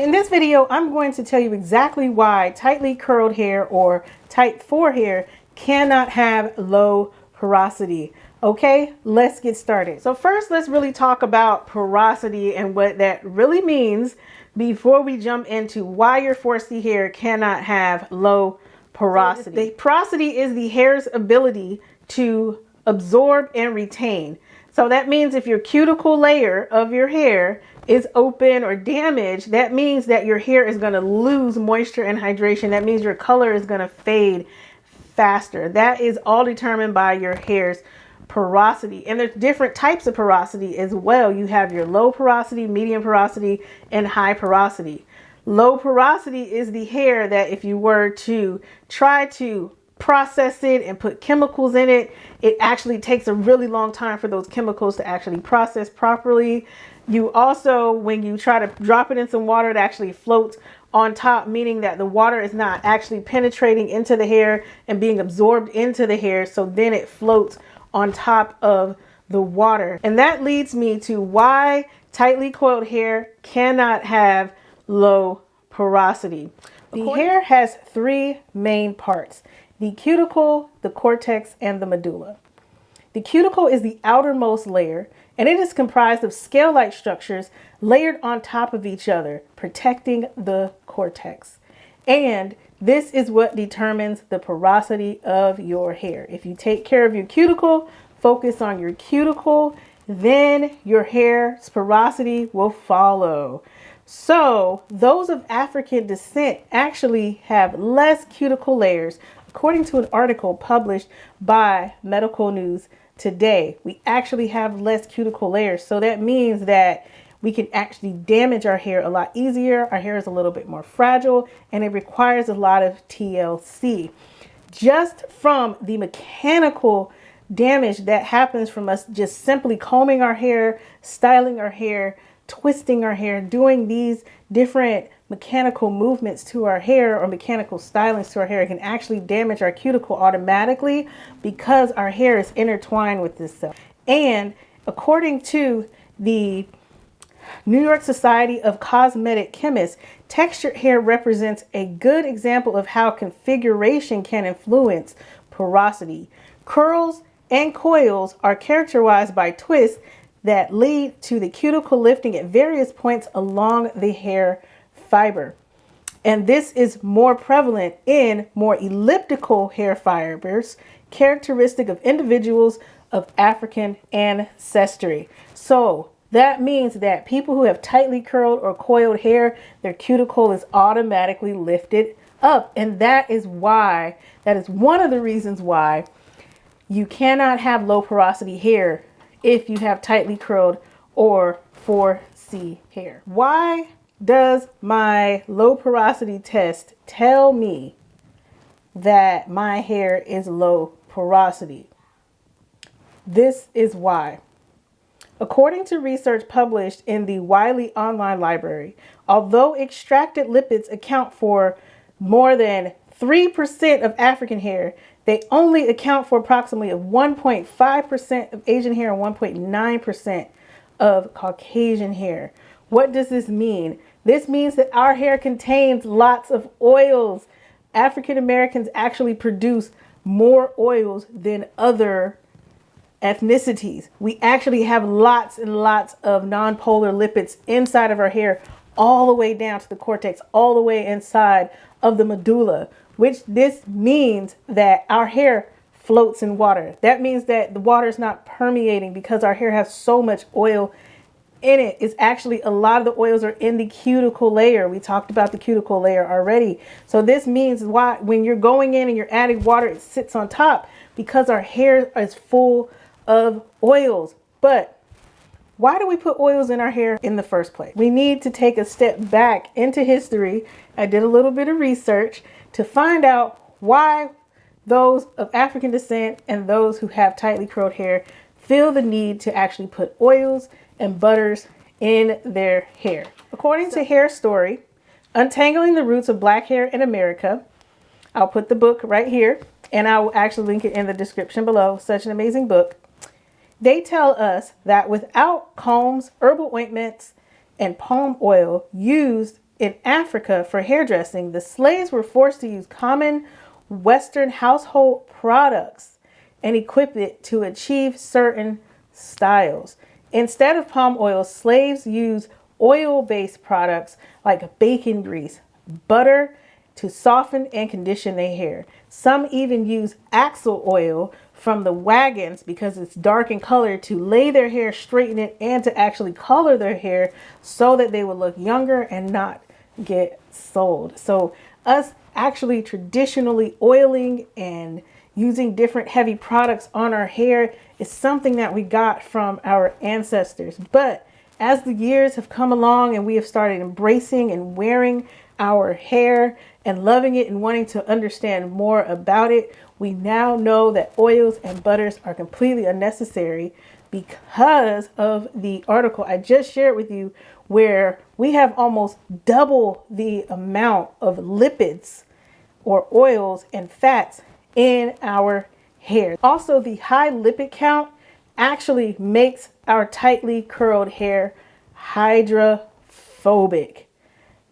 In this video, I'm going to tell you exactly why tightly curled hair or type 4 hair cannot have low porosity. Okay, let's get started. So first, let's really talk about porosity and what that really means before we jump into why your 4C hair cannot have low porosity. The porosity is the hair's ability to absorb and retain. So that means if your cuticle layer of your hair is open or damaged, that means that your hair is going to lose moisture and hydration. That means your color is going to fade faster. That is all determined by your hair's porosity. And there's different types of porosity as well. You have your low porosity, medium porosity, and high porosity. Low porosity is the hair that if you were to try to process it and put chemicals in it, it actually takes a really long time for those chemicals to actually process properly. You also, when you try to drop it in some water, it actually floats on top, meaning that the water is not actually penetrating into the hair and being absorbed into the hair. So then it floats on top of the water. And that leads me to why tightly coiled hair cannot have low porosity. The hair has three main parts: the cuticle, the cortex, and the medulla. The cuticle is the outermost layer, and it is comprised of scale-like structures layered on top of each other, protecting the cortex. And this is what determines the porosity of your hair. If you take care of your cuticle, focus on your cuticle, then your hair's porosity will follow. So those of African descent actually have less cuticle layers. According to an article published by Medical News Today, we actually have less cuticle layers. So that means that we can actually damage our hair a lot easier. Our hair is a little bit more fragile and it requires a lot of TLC. Just from the mechanical damage that happens from us just simply combing our hair, styling our hair, twisting our hair, doing these different mechanical movements to our hair or mechanical stylings to our hair, can actually damage our cuticle automatically because our hair is intertwined with this cell. And according to the New York Society of Cosmetic Chemists, textured hair represents a good example of how configuration can influence porosity. Curls and coils are characterized by twists that lead to the cuticle lifting at various points along the hair fiber. And this is more prevalent in more elliptical hair fibers, characteristic of individuals of African ancestry. So that means that people who have tightly curled or coiled hair, their cuticle is automatically lifted up. And that is one of the reasons why you cannot have low porosity hair if you have tightly curled or 4C hair. Why does my low porosity test tell me that my hair is low porosity? This is why. According to research published in the Wiley Online Library, although extracted lipids account for more than 3% of African hair, they only account for approximately 1.5% of Asian hair and 1.9% of Caucasian hair. What does this mean? This means that our hair contains lots of oils. African Americans actually produce more oils than other ethnicities. We actually have lots and lots of nonpolar lipids inside of our hair, all the way down to the cortex, all the way inside of the medulla, which this means that our hair floats in water. That means that the water is not permeating because our hair has so much oil in it. It's actually a lot of the oils are in the cuticle layer. We talked about the cuticle layer already. So this means why when you're going in and you're adding water, it sits on top because our hair is full of oils. But why do we put oils in our hair in the first place? We need to take a step back into history. I did a little bit of research to find out why those of African descent and those who have tightly curled hair feel the need to actually put oils and butters in their hair. According to Hair Story, Untangling the Roots of Black Hair in America, I'll put the book right here and I will actually link it in the description below. Such an amazing book. They tell us that without combs, herbal ointments, and palm oil used in Africa for hairdressing, the slaves were forced to use common Western household products and equipment to achieve certain styles. Instead of palm oil, slaves used oil-based products like bacon grease, butter to soften and condition their hair. Some even use axle oil from the wagons because it's dark in color to lay their hair, straighten it, and to actually color their hair so that they would look younger and not get sold. So us actually traditionally oiling and using different heavy products on our hair is something that we got from our ancestors. But as the years have come along and we have started embracing and wearing our hair and loving it and wanting to understand more about it, we now know that oils and butters are completely unnecessary because of the article I just shared with you, where we have almost double the amount of lipids or oils and fats in our hair. Also, the high lipid count actually makes our tightly curled hair hydrophobic,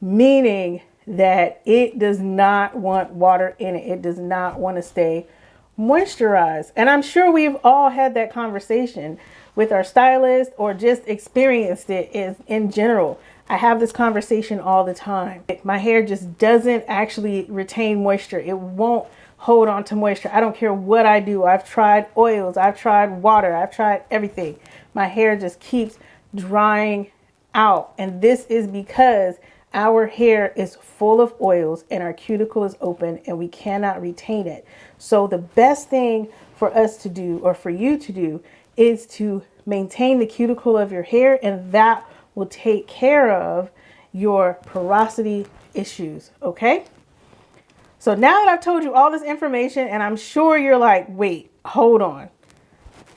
meaning that it does not want water in it. It does not want to stay moisturized. And I'm sure we've all had that conversation with our stylist or just experienced it in general. I have this conversation all the time. My hair just doesn't actually retain moisture. It won't hold on to moisture. I don't care what I do. I've tried oils, I've tried water, I've tried everything. My hair just keeps drying out. And this is because our hair is full of oils and our cuticle is open and we cannot retain it. So the best thing for us to do, or for you to do, is to maintain the cuticle of your hair, and that will take care of your porosity issues. Okay? So now that I've told you all this information, and I'm sure you're like, wait, hold on.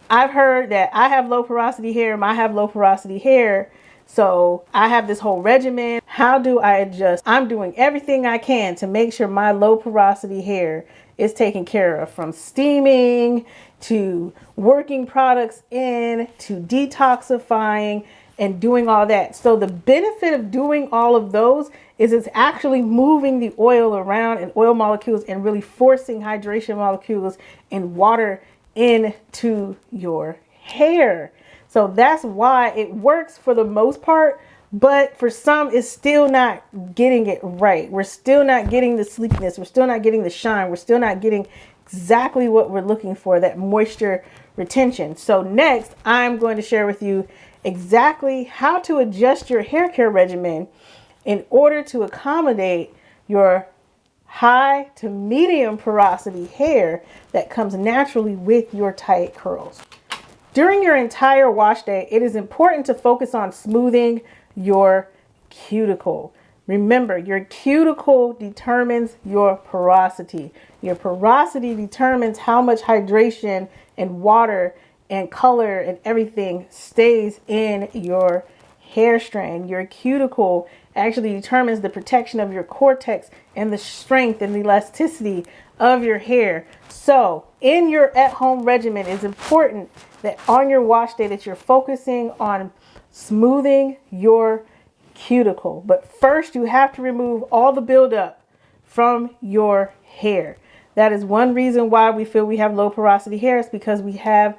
I've heard that I have low porosity hair, I have low porosity hair, so I have this whole regimen. How do I adjust? I'm doing everything I can to make sure my low porosity hair is taken care of, from steaming to working products in to detoxifying and doing all that. So the benefit of doing all of those is it's actually moving the oil around and oil molecules and really forcing hydration molecules and water into your hair. So that's why it works for the most part, but for some it's still not getting it right. We're still not getting the sleekness. We're still not getting the shine. We're still not getting exactly what we're looking for, that moisture retention. So next, I'm going to share with you exactly how to adjust your hair care regimen in order to accommodate your high to medium porosity hair that comes naturally with your tight curls. During your entire wash day, it is important to focus on smoothing your cuticle. Remember, your cuticle determines your porosity. Your porosity determines how much hydration and water and color and everything stays in your hair strand. Your cuticle actually determines the protection of your cortex and the strength and the elasticity of your hair. So in your at-home regimen, it's important that on your wash day that you're focusing on smoothing your cuticle. But first, you have to remove all the buildup from your hair. That is one reason why we feel we have low porosity hair, is because we have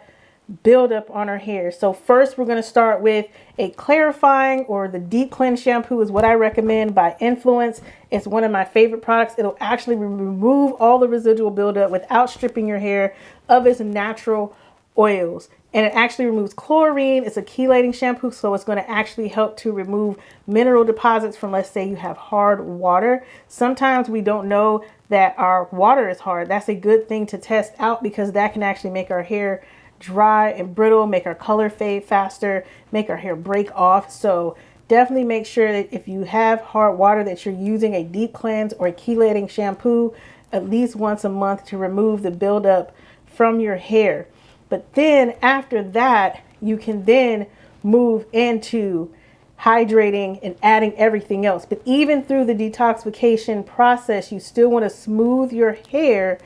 buildup on our hair. So first, we're going to start with a clarifying, or the deep cleanse shampoo is what I recommend by Influence. It's one of my favorite products. It'll actually remove all the residual buildup without stripping your hair of its natural oils. And it actually removes chlorine. It's a chelating shampoo, so it's going to actually help to remove mineral deposits from, let's say you have hard water. Sometimes we don't know that our water is hard. That's a good thing to test out, because that can actually make our hair dry and brittle, make our color fade faster, make our hair break off. So definitely make sure that if you have hard water, that you're using a deep cleanse or a chelating shampoo at least once a month to remove the buildup from your hair. But then after that, you can then move into hydrating and adding everything else. But even through the detoxification process, you still want to smooth your hair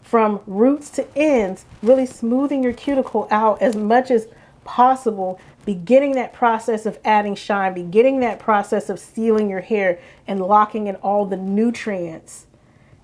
from roots to ends, really smoothing your cuticle out as much as possible beginning that process of adding shine, beginning that process of sealing your hair and locking in all the nutrients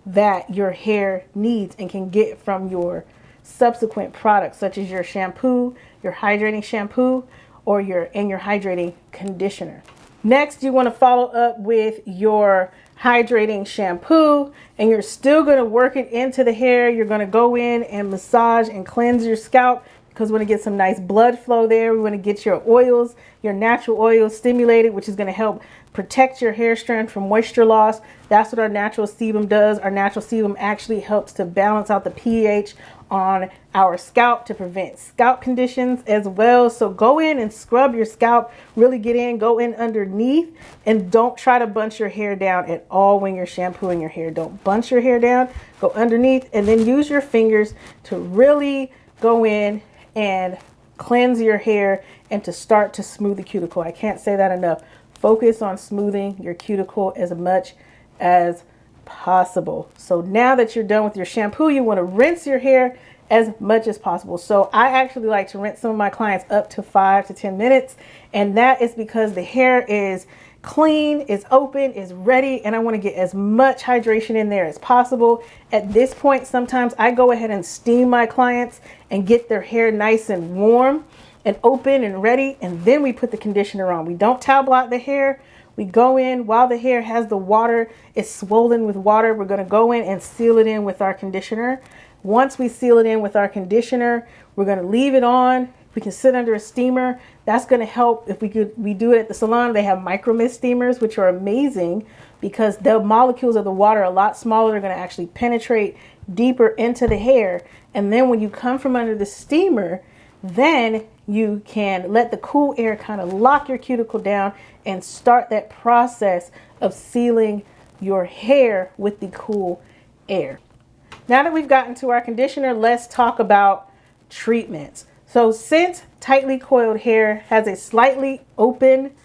that your hair needs and can get from your subsequent products, such as your shampoo, your hydrating shampoo, or your hydrating conditioner. Next, you want to follow up with your hydrating shampoo, and you're still going to work it into the hair. You're going to go in and massage and cleanse your scalp, because we want to get some nice blood flow there. We want to get your oils, your natural oils stimulated, which is going to help protect your hair strand from moisture loss. That's what our natural sebum does. Our natural sebum actually helps to balance out the pH on our scalp to prevent scalp conditions as well. So go in and scrub your scalp, really get in, go in underneath, and don't try to bunch your hair down at all when you're shampooing your hair. Don't bunch your hair down, go underneath, and then use your fingers to really go in and cleanse your hair and to start to smooth the cuticle. I can't say that enough. Focus on smoothing your cuticle as much as possible. So now that you're done with your shampoo, you want to rinse your hair as much as possible. So I actually like to rinse some of my clients up to 5 to 10 minutes. And that is because the hair is clean, is open, is ready, and I want to get as much hydration in there as possible. At this point, sometimes I go ahead and steam my clients and get their hair nice and warm and open and ready, and then we put the conditioner on. We don't towel blot the hair. We go in while the hair has the water, it's swollen with water. We're going to go in and seal it in with our conditioner. Once we seal it in with our conditioner, we're going to leave it on. We can sit under a steamer. That's going to help. If we do it at the salon, they have micro mist steamers, which are amazing because the molecules of the water are a lot smaller. They're going to actually penetrate deeper into the hair. And then when you come from under the steamer, then you can let the cool air kind of lock your cuticle down and start that process of sealing your hair with the cool air. Now that we've gotten to our conditioner, let's talk about treatments. So since tightly coiled hair has a slightly open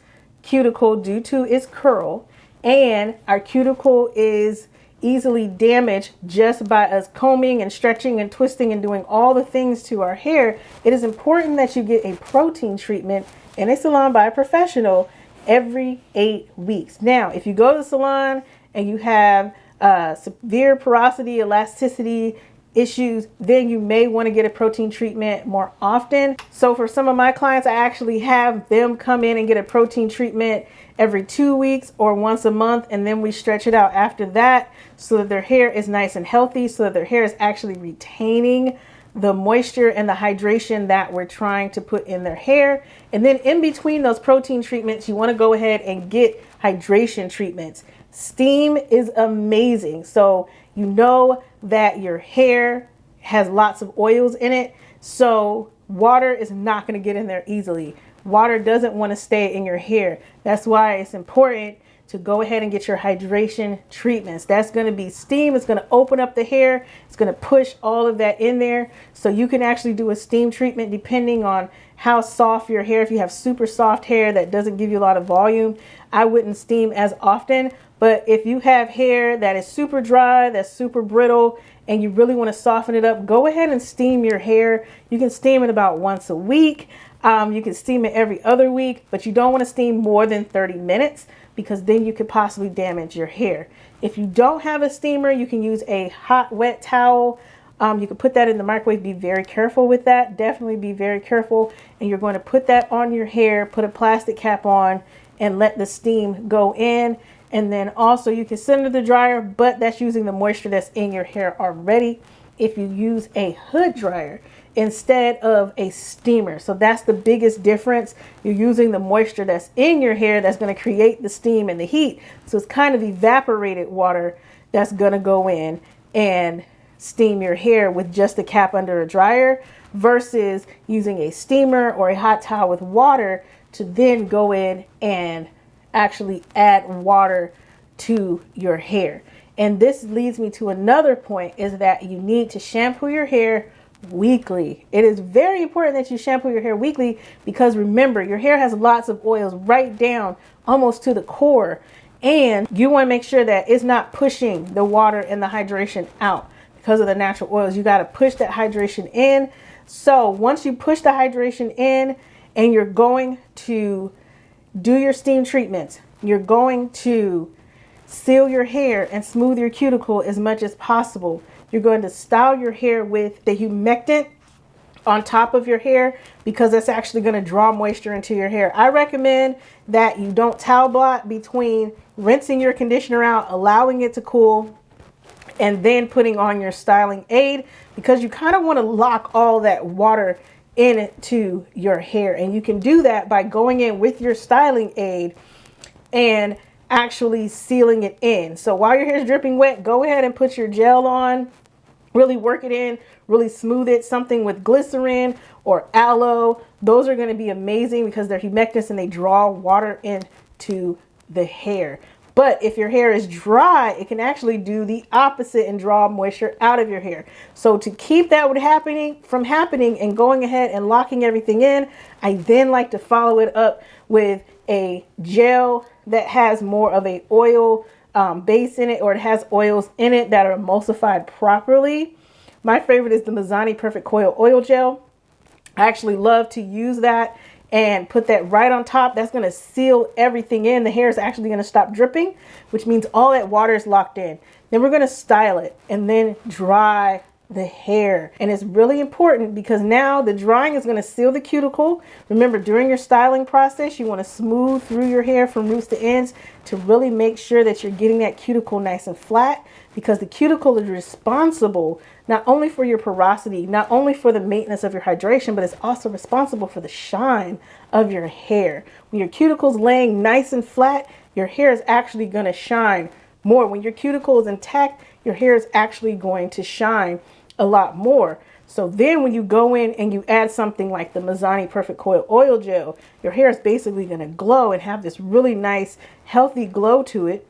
cuticle due to its curl, and our cuticle is easily damaged just by us combing and stretching and twisting and doing all the things to our hair, it is important that you get a protein treatment in a salon by a professional every 8 weeks. Now, if you go to the salon and you have severe porosity, elasticity issues, then you may want to get a protein treatment more often. So for some of my clients, I actually have them come in and get a protein treatment every 2 weeks or once a month, and then we stretch it out after that so that their hair is nice and healthy, so that their hair is actually retaining the moisture and the hydration that we're trying to put in their hair. And then in between those protein treatments, you want to go ahead and get hydration treatments. Steam is amazing. So you know that your hair has lots of oils in it, so water is not going to get in there easily. Water doesn't want to stay in your hair. That's why it's important to go ahead and get your hydration treatments. That's going to be steam. It's going to open up the hair. It's going to push all of that in there. So you can actually do a steam treatment depending on how soft your hair. If you have super soft hair that doesn't give you a lot of volume, I wouldn't steam as often. But if you have hair that is super dry, that's super brittle, and you really want to soften it up, go ahead and steam your hair. You can steam it about once a week. You can steam it every other week, but you don't want to steam more than 30 minutes because then you could possibly damage your hair. If you don't have a steamer, you can use a hot, wet towel. You can put that in the microwave. Be very careful with that. Definitely be very careful. And you're going to put that on your hair, put a plastic cap on, and let the steam go in. And then also you can sit under the dryer, but that's using the moisture that's in your hair already. If you use a hood dryer instead of a steamer. So that's the biggest difference. You're using the moisture that's in your hair that's going to create the steam and the heat. So it's kind of evaporated water that's going to go in and steam your hair with just a cap under a dryer versus using a steamer or a hot towel with water to then go in and actually add water to your hair. And this leads me to another point, is that you need to shampoo your hair weekly. It is very important that you shampoo your hair weekly because remember, your hair has lots of oils right down almost to the core, and you want to make sure that it's not pushing the water and the hydration out because of the natural oils. You got to push that hydration in. So once you push the hydration in and you're going to do your steam treatments. You're going to seal your hair and smooth your cuticle as much as possible. You're going to style your hair with the humectant on top of your hair because that's actually going to draw moisture into your hair. I recommend that you don't towel blot between rinsing your conditioner out, allowing it to cool, and then putting on your styling aid, because you kind of want to lock all that water into your hair. And you can do that by going in with your styling aid and actually sealing it in. So while your hair is dripping wet, go ahead and put your gel on, really work it in, really smooth it. Something with glycerin or aloe, those are going to be amazing because they're humectants and they draw water into the hair. But if your hair is dry, it can actually do the opposite and draw moisture out of your hair. So to keep that from happening and going ahead and locking everything in, I then like to follow it up with a gel that has more of a oil base in it, or it has oils in it that are emulsified properly. My favorite is the Mizani Perfect Coil Oil Gel. I actually love to use that and put that right on top. That's going to seal everything in. The hair is actually going to stop dripping, which means all that water is locked in. Then we're going to style it and then dry the hair. And it's really important because now the drying is going to seal the cuticle. Remember, during your styling process, you want to smooth through your hair from roots to ends to really make sure that you're getting that cuticle nice and flat, because the cuticle is responsible not only for your porosity, not only for the maintenance of your hydration, but it's also responsible for the shine of your hair. When your cuticle's laying nice and flat, your hair is actually going to shine more. When your cuticle is intact, your hair is actually going to shine a lot more. So then when you go in and you add something like the Mizani Perfect Coil Oil Gel, your hair is basically going to glow and have this really nice, healthy glow to it,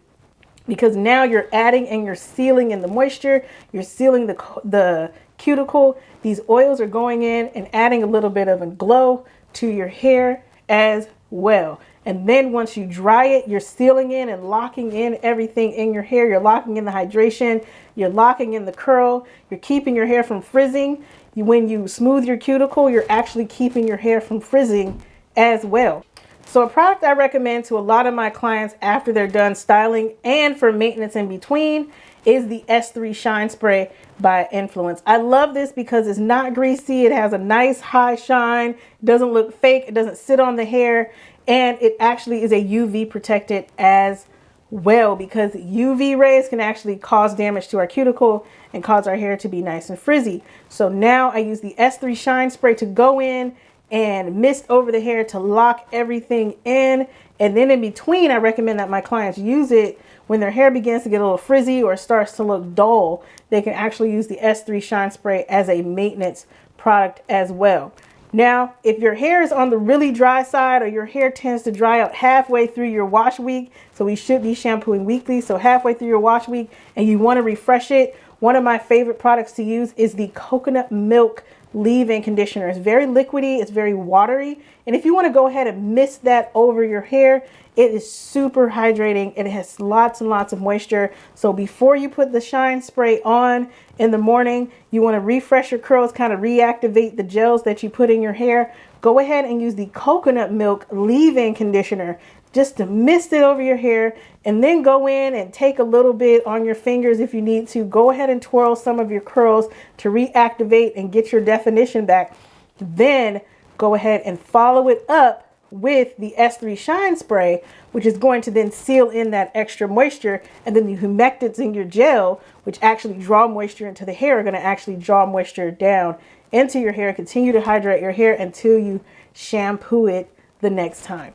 because now you're adding and you're sealing in the moisture, you're sealing the cuticle. These oils are going in and adding a little bit of a glow to your hair as well. And then once you dry it, you're sealing in and locking in everything in your hair. You're locking in the hydration, you're locking in the curl, you're keeping your hair from frizzing. When you smooth your cuticle, you're actually keeping your hair from frizzing as well. So a product I recommend to a lot of my clients after they're done styling and for maintenance in between is the S3 Shine Spray by Influence. I love this because it's not greasy. It has a nice high shine. It doesn't look fake. It doesn't sit on the hair. And it actually is a UV protected as well, because UV rays can actually cause damage to our cuticle and cause our hair to be nice and frizzy. So now I use the S3 Shine Spray to go in and mist over the hair to lock everything in. And then in between, I recommend that my clients use it when their hair begins to get a little frizzy or starts to look dull. They can actually use the S3 Shine Spray as a maintenance product as well. Now, if your hair is on the really dry side, or your hair tends to dry out halfway through your wash week, so we should be shampooing weekly, so halfway through your wash week, and you want to refresh it, one of my favorite products to use is the coconut milk leave-in conditioner. It's very liquidy, it's very watery, and if you want to go ahead and mist that over your hair, it is super hydrating. It has lots and lots of moisture. So before you put the Shine Spray on in the morning, you want to refresh your curls, kind of reactivate the gels that you put in your hair. Go ahead and use the coconut milk leave-in conditioner just to mist it over your hair, and then go in and take a little bit on your fingers if you need to. Go ahead and twirl some of your curls to reactivate and get your definition back. Then go ahead and follow it up with the S3 Shine Spray, which is going to then seal in that extra moisture. And then the humectants in your gel, which actually draw moisture into the hair, are going to actually draw moisture down into your hair, continue to hydrate your hair until you shampoo it the next time.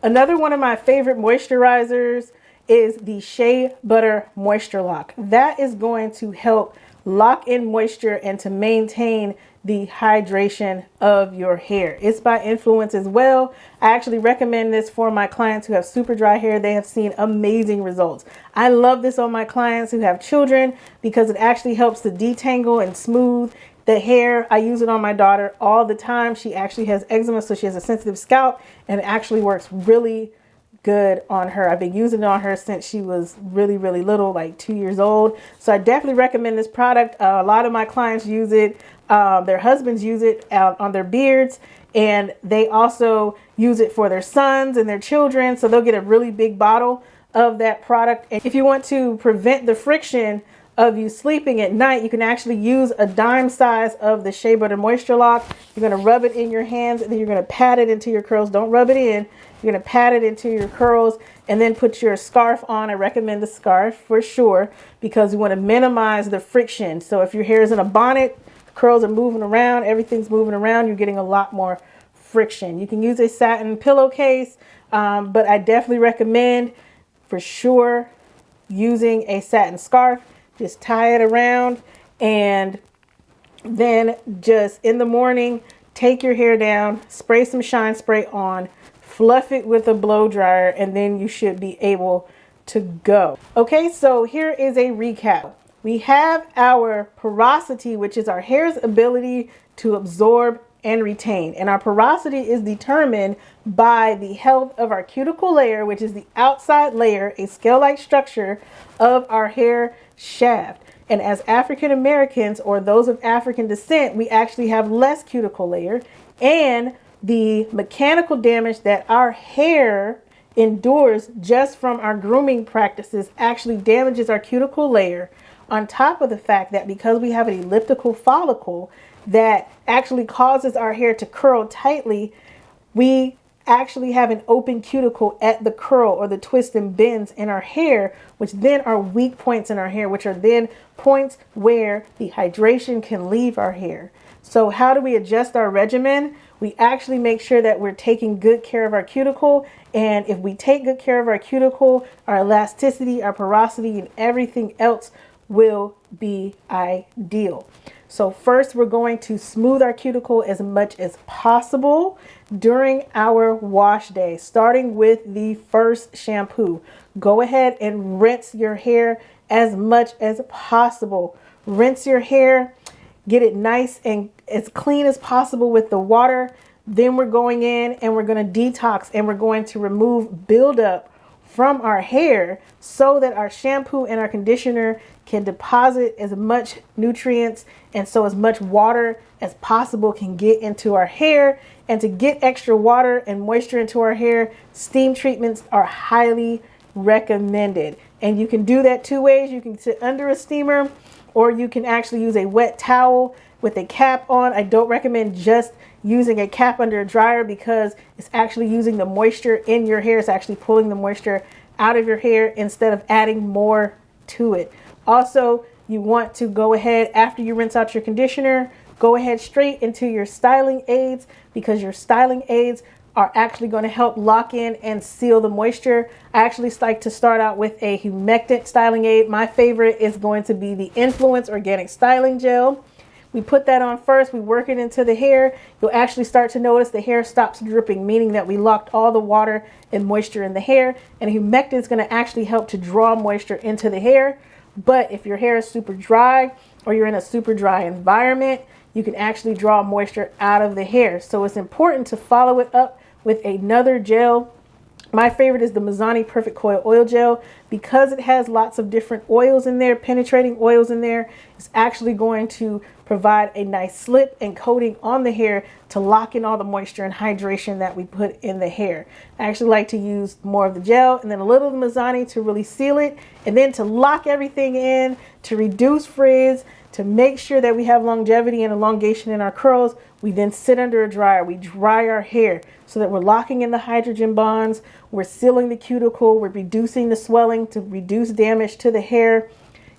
Another one of my favorite moisturizers is the Shea Butter Moisture Lock. That is going to help lock in moisture and to maintain the hydration of your hair. It's by Influence as well. I actually recommend this for my clients who have super dry hair. They have seen amazing results. I love this on my clients who have children because it actually helps to detangle and smooth the hair. I use it on my daughter all the time. She actually has eczema, so she has a sensitive scalp, and it actually works really good on her. I've been using it on her since she was really, really little, like 2 years old. So I definitely recommend this product. A lot of my clients use it. Their husbands use it on their beards, and they also use it for their sons and their children. So they'll get a really big bottle of that product. And if you want to prevent the friction of you sleeping at night, you can actually use a dime size of the Shea Butter Moisture Lock. You're going to rub it in your hands, and then you're going to pat it into your curls. Don't rub it in. You're going to pat it into your curls and then put your scarf on. I recommend the scarf for sure because you want to minimize the friction. So if your hair is in a bonnet, curls are moving around, everything's moving around, you're getting a lot more friction. You can use a satin pillowcase, but I definitely recommend for sure using a satin scarf. Just tie it around, and then just in the morning, take your hair down, spray some shine spray on, fluff it with a blow dryer, and then you should be able to go. Okay, so here is a recap. We have our porosity, which is our hair's ability to absorb and retain. And our porosity is determined by the health of our cuticle layer, which is the outside layer, a scale-like structure of our hair shaft. And as African Americans or those of African descent, we actually have less cuticle layer, and the mechanical damage that our hair endures just from our grooming practices actually damages our cuticle layer, on top of the fact that because we have an elliptical follicle that actually causes our hair to curl tightly, we actually have an open cuticle at the curl or the twist and bends in our hair, which then are weak points in our hair, which are then points where the hydration can leave our hair. So how do we adjust our regimen? We actually make sure that we're taking good care of our cuticle. And if we take good care of our cuticle, our elasticity, our porosity, and everything else will be ideal. So first, we're going to smooth our cuticle as much as possible during our wash day, starting with the first shampoo. Go ahead and rinse your hair as much as possible. Rinse your hair, get it nice and as clean as possible with the water. Then we're going in and we're going to detox, and we're going to remove buildup from our hair so that our shampoo and our conditioner can deposit as much nutrients and so as much water as possible can get into our hair. And to get extra water and moisture into our hair, steam treatments are highly recommended. And you can do that two ways. You can sit under a steamer, or you can actually use a wet towel with a cap on. I don't recommend just using a cap under a dryer because it's actually using the moisture in your hair. It's actually pulling the moisture out of your hair instead of adding more to it. Also, you want to go ahead after you rinse out your conditioner, go ahead straight into your styling aids, because your styling aids are actually going to help lock in and seal the moisture. I actually like to start out with a humectant styling aid. My favorite is going to be the Influence Organic Styling Gel. We put that on first, we work it into the hair. You'll actually start to notice the hair stops dripping, meaning that we locked all the water and moisture in the hair. And humectant is going to actually help to draw moisture into the hair. But if your hair is super dry or you're in a super dry environment, you can actually draw moisture out of the hair. So it's important to follow it up with another gel. My favorite is the Mizani Perfect Coil Oil Gel because it has lots of different oils in there, penetrating oils in there. It's actually going to provide a nice slip and coating on the hair to lock in all the moisture and hydration that we put in the hair. I actually like to use more of the gel and then a little of the Mizani to really seal it, and then to lock everything in, to reduce frizz, to make sure that we have longevity and elongation in our curls. We then sit under a dryer. We dry our hair so that we're locking in the hydrogen bonds. We're sealing the cuticle. We're reducing the swelling to reduce damage to the hair.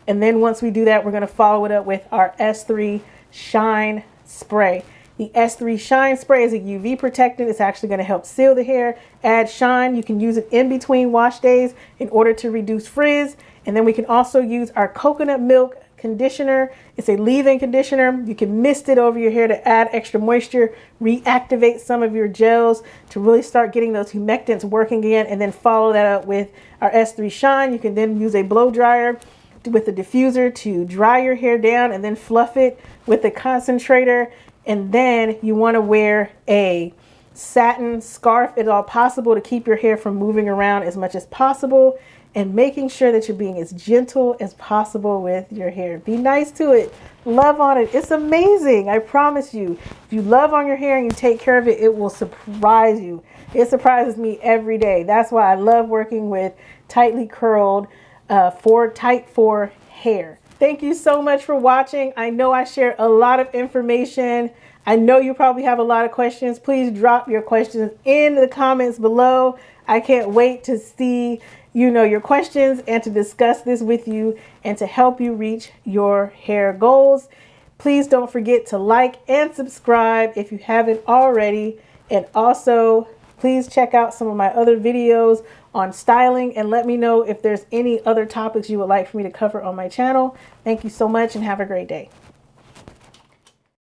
And then once we do that, we're going to follow it up with our S3 Shine Spray. The S3 Shine Spray is a UV protectant. It's actually going to help seal the hair, add shine. You can use it in between wash days in order to reduce frizz. And then we can also use our coconut milk conditioner. It's a leave-in conditioner. You can mist it over your hair to add extra moisture, reactivate some of your gels to really start getting those humectants working again, and then follow that up with our S3 Shine. You can then use a blow dryer with a diffuser to dry your hair down and then fluff it with a concentrator. And then you want to wear a satin scarf at all possible to keep your hair from moving around as much as possible, and making sure that you're being as gentle as possible with your hair. Be nice to it. Love on it. It's amazing. I promise you. If you love on your hair and you take care of it, it will surprise you. It surprises me every day. That's why I love working with tightly curled type 4 hair. Thank you so much for watching. I know I shared a lot of information. I know you probably have a lot of questions. Please drop your questions in the comments below. I can't wait to see your questions and to discuss this with you and to help you reach your hair goals. Please don't forget to like and subscribe if you haven't already. And also, please check out some of my other videos on styling and let me know if there's any other topics you would like for me to cover on my channel. Thank you so much and have a great day.